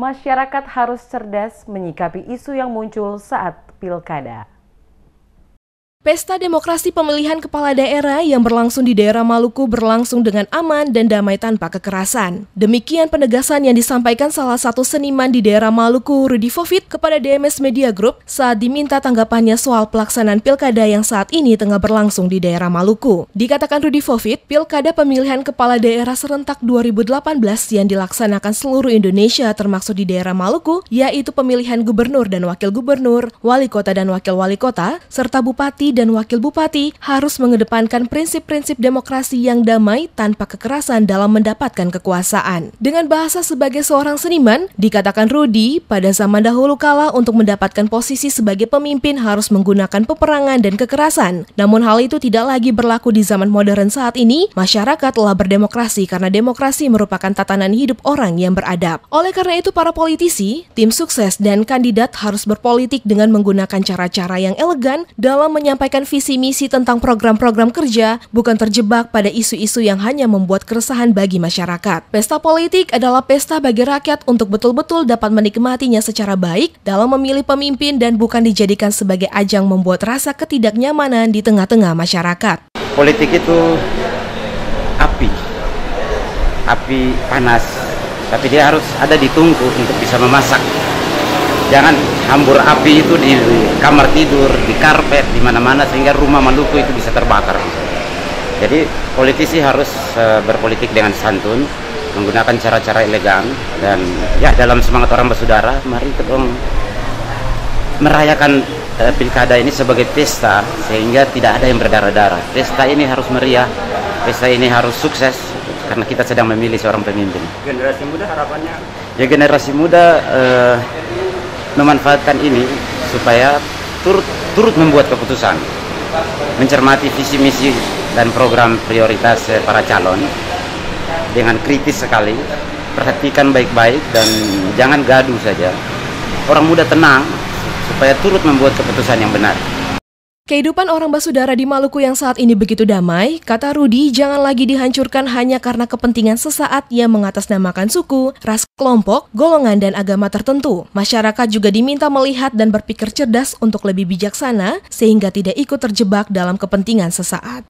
masyarakat harus cerdas menyikapi isu yang muncul saat pilkada. Pesta demokrasi pemilihan kepala daerah yang berlangsung di daerah Maluku berlangsung dengan aman dan damai tanpa kekerasan. Demikian penegasan yang disampaikan salah satu seniman di daerah Maluku, Rudy Fofit, kepada DMS Media Group saat diminta tanggapannya soal pelaksanaan pilkada yang saat ini tengah berlangsung di daerah Maluku. Dikatakan Rudy Fofit, pilkada pemilihan kepala daerah serentak 2018 yang dilaksanakan seluruh Indonesia termasuk di daerah Maluku, yaitu pemilihan gubernur dan wakil gubernur, wali kota dan wakil wali kota, serta bupati dan wakil bupati harus mengedepankan prinsip-prinsip demokrasi yang damai tanpa kekerasan dalam mendapatkan kekuasaan. Dengan bahasa sebagai seorang seniman, dikatakan Rudy, pada zaman dahulu kala untuk mendapatkan posisi sebagai pemimpin harus menggunakan peperangan dan kekerasan. Namun hal itu tidak lagi berlaku di zaman modern saat ini. Masyarakat telah berdemokrasi karena demokrasi merupakan tatanan hidup orang yang beradab. Oleh karena itu para politisi, tim sukses dan kandidat harus berpolitik dengan menggunakan cara-cara yang elegan dalam menyampaikan visi misi tentang program-program kerja, bukan terjebak pada isu-isu yang hanya membuat keresahan bagi masyarakat. Pesta politik adalah pesta bagi rakyat untuk betul-betul dapat menikmatinya secara baik dalam memilih pemimpin dan bukan dijadikan sebagai ajang membuat rasa ketidaknyamanan di tengah-tengah masyarakat. Politik itu api panas, tapi dia harus ada di tungku untuk bisa memasak. Jangan hambur api itu di kamar tidur, di karpet, di mana-mana sehingga rumah Maluku itu bisa terbakar. Jadi politisi harus berpolitik dengan santun, menggunakan cara-cara elegan, dan ya dalam semangat orang bersaudara, mari kita merayakan pilkada ini sebagai pesta sehingga tidak ada yang berdarah-darah. Pesta ini harus meriah, pesta ini harus sukses karena kita sedang memilih seorang pemimpin. Generasi muda harapannya? Ya generasi muda memanfaatkan ini supaya turut membuat keputusan, mencermati visi misi dan program prioritas para calon dengan kritis sekali, perhatikan baik-baik dan jangan gaduh saja. Orang muda tenang supaya turut membuat keputusan yang benar. Kehidupan orang basudara di Maluku yang saat ini begitu damai, kata Rudy, jangan lagi dihancurkan hanya karena kepentingan sesaat yang mengatasnamakan suku, ras, kelompok, golongan, dan agama tertentu. Masyarakat juga diminta melihat dan berpikir cerdas untuk lebih bijaksana, sehingga tidak ikut terjebak dalam kepentingan sesaat.